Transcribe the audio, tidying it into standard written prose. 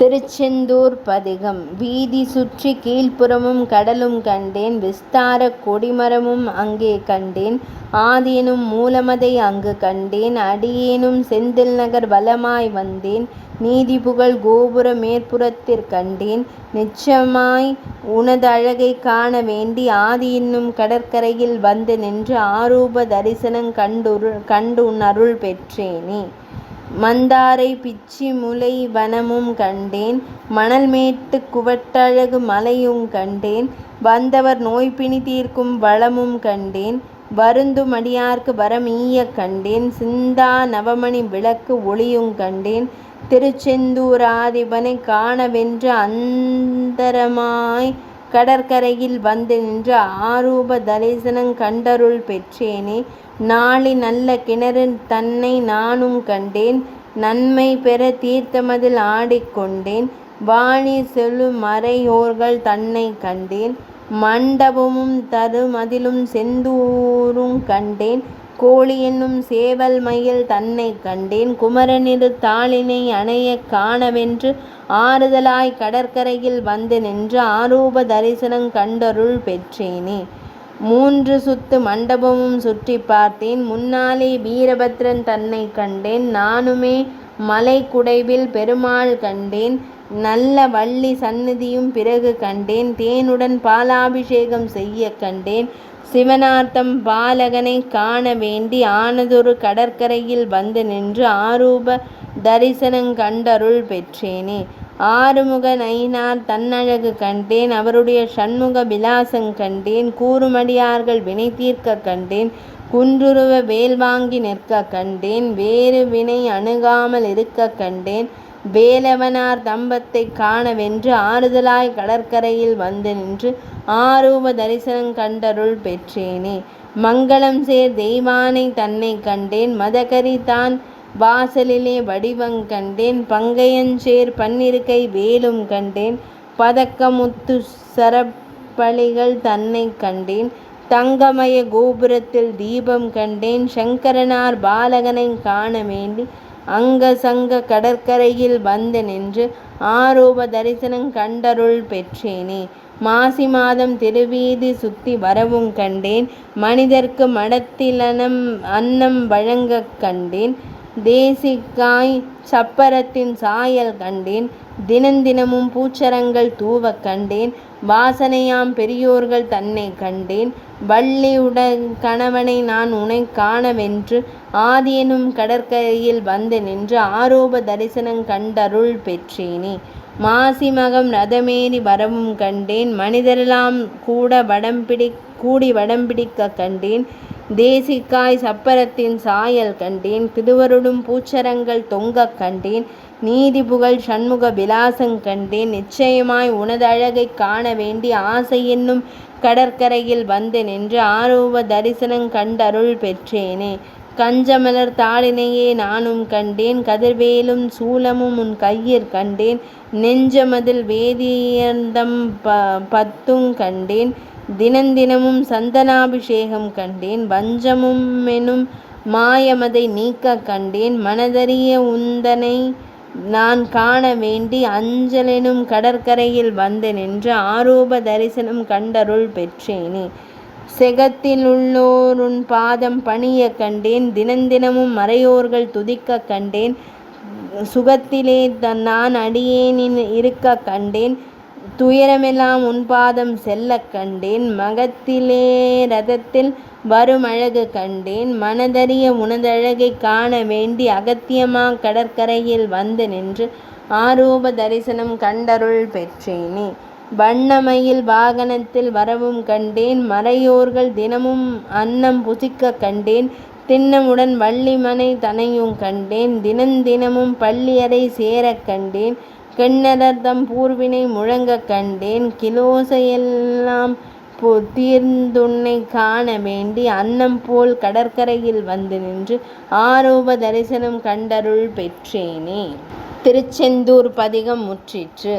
திருச்செந்தூர் பதிகம். வீதி சுற்றி கீழ்ப்புறமும் கடலும் கண்டேன், விஸ்தாரக் கொடிமரமும் அங்கே கண்டேன், ஆதியெனும் மூலமதை அங்கு கண்டேன், அடியேனும் செந்தில் நகர் வலமாய் வந்தேன், நீதிபுகழ் கோபுர மேற்புறத்திற் கண்டேன், நிச்சமாய் உனது அழகைக் காண வேண்டி ஆதியென்னும் கடற்கரையில் வந்து நின்று ஆரூப தரிசனங் கண்டு உன் அருள் பெற்றேனே. மந்தாரை பிச்சி முலை வனமும் கண்டேன், மணல்மேட்டுக் குவட்டழகு மலையுங் கண்டேன், வந்தவர் நோய்பிணி தீர்க்கும் வளமும் கண்டேன், வருந்தும் அடியார்க்கு வரமீயக் கண்டேன், சிந்தா நவமணி விளக்கு ஒளியுங் கண்டேன், திருச்செந்தூர் ஆதிபனைக் காணவென்று அந்தரமாய் கடற்கரையில் வந்து நின்று ஆரூப தரிசனங் கண்டருள் பெற்றேனே. நாளி நல்ல கிணறு தன்னை நானும் கண்டேன், நன்மை பெற தீர்த்தமதில் ஆடிக்கொண்டேன், வாழி செழு மறையோர்கள் தன்னை கண்டேன், மண்டபமும் தருமதிலும் செந்தூருங் கண்டேன், கோழி என்னும் சேவல் மயில் தன்னை கண்டேன், குமரனிரு தாளினை அணையக் காணவென்று ஆறுதலாய் கடற்கரையில் வந்து நின்று ஆரூப தரிசனங் கண்டருள் பெற்றேனே. 3 சுத்து மண்டபமும் சுற்றி பார்த்தேன், முன்னாலே வீரபத்ரன் தன்னை கண்டேன், நானுமே மலை குடைவில் பெருமாள் கண்டேன், நல்ல வள்ளி சந்நிதியும் பிறகு கண்டேன், தேனுடன் பாலாபிஷேகம் செய்ய கண்டேன், சிவனார்த்தம் பாலகனை காண வேண்டி ஆனதொரு கடற்கரையில் வந்து நின்று ஆரூப தரிசனங் கண்டருள் பெற்றேனே. ஆறுமுக நயினார் தன்னழகு கண்டேன், அவருடைய சண்முக விலாசங் கண்டேன், கூறுமடியார்கள் வினை தீர்க்க கண்டேன், குன்றுருவ வேல் வாங்கி நிற்க கண்டேன், வேறு வினை அணுகாமல் இருக்க கண்டேன், வேலவனார் தம்பத்தைக் காணவென்று ஆறுதலாய் கடற்கரையில் வந்து நின்று ஆரூப தரிசனங் கண்டருள் பெற்றேனே. மங்களம் சேர் தெய்வானை தன்னை கண்டேன், மதகரி தான் வாசலிலே வடிவங் கண்டேன், பங்கையஞ்சேர் பன்னிருக்கை வேலும் கண்டேன், பதக்கமுத்து சரப்பளிகள் தன்னை கண்டேன், தங்கமய கோபுரத்தில் தீபம் கண்டேன், சங்கரனார் பாலகனை காண வேண்டி அங்க சங்க கடற்கரையில் வந்து நின்று ஆரூப தரிசனங் கண்டருள் பெற்றேனே. மாசி மாதம் திருவீதி சுத்தி வரவும் கண்டேன், மனிதர்க்கு மடத்திலனம் அன்னம் வழங்கக் கண்டேன், தேசிக்காய் சப்பரத்தின் சாயல் கண்டேன், தினந்தினமும் பூச்சரங்கள் தூவக் கண்டேன், வாசனையாம் பெரியோர்கள் தன்னை கண்டேன், வள்ளியுட கணவனை நான் உனை காணவென்று ஆதியெனும் கடற்கரையில் வந்து நின்று ஆரூப தரிசனங் கண்டருள் பெற்றேனே. மாசி மகம் ரதமேறி வரவும் கண்டேன், மனிதரெல்லாம் கூடி வடம்பிடிக்க கண்டேன், தேசிக்காய் சப்பரத்தின் சாயல் கண்டேன், திருவருடும் பூச்சரங்கள் தொங்கக் கண்டேன், நீதிபுகழ் சண்முக விலாசங் கண்டேன், நிச்சயமாய் உனது அழகைக் காண வேண்டி ஆசை என்னும் கடற்கரையில் வந்து நின்று ஆரூப தரிசனங் கண்டருள் பெற்றேனே. கஞ்சமலர் தாளினையே நானும் கண்டேன், கதிர்வேலும் சூலமும் உன் கையிற் கண்டேன், நெஞ்சமதில் வேதியர்தம் பத்துங் கண்டேன், தினந்தினமும் சந்தனாபிஷேகம் கண்டேன், வஞ்சமுமெனும் மாயமதை நீக்க கண்டேன், மனதறிய உந்தனை நான் காண வேண்டி அஞ்சலெனும் கடற்கரையில் வந்து நின்று ஆரூப தரிசனம் கண்டருள் பெற்றேனே. செகத்திலுள்ளோர் உன் பாதம் பணிய கண்டேன், தினந்தினமும் மறையோர்கள் துதிக்க கண்டேன், சுகத்திலே நான் அடியேனின் இருக்க கண்டேன், துயரமெல்லாம் உன் பாதம் செல்ல கண்டேன், மகத்திலே ரதத்தில் வரும் அழகு கண்டேன், மனதறிய உனதழகைக் காண வேண்டி அகத்தியமா கடற்கரையில் வந்து நின்று ஆரூப தரிசனம் கண்டருள் பெற்றேனே. வண்ணமயில் வாகனத்தில் வரவும் கண்டேன், மறையோர்கள் தினமும் அன்னம் புசிக்க கண்டேன், திண்ணமுடன் வள்ளிமனை தனையுங் கண்டேன், தினந்தினமும் பள்ளியறை சேரக் கண்டேன், கிண்ணரர்தம் பூர்வினை முழங்க கண்டேன், கிலோசையெல்லாம் தீர்ந்துன்னை காண வேண்டி அன்னம் போல் கடற்கரையில் வந்து நின்று ஆரூப தரிசனம் கண்டருள் பெற்றேனே. திருச்செந்தூர் பதிகம் முற்றிற்று.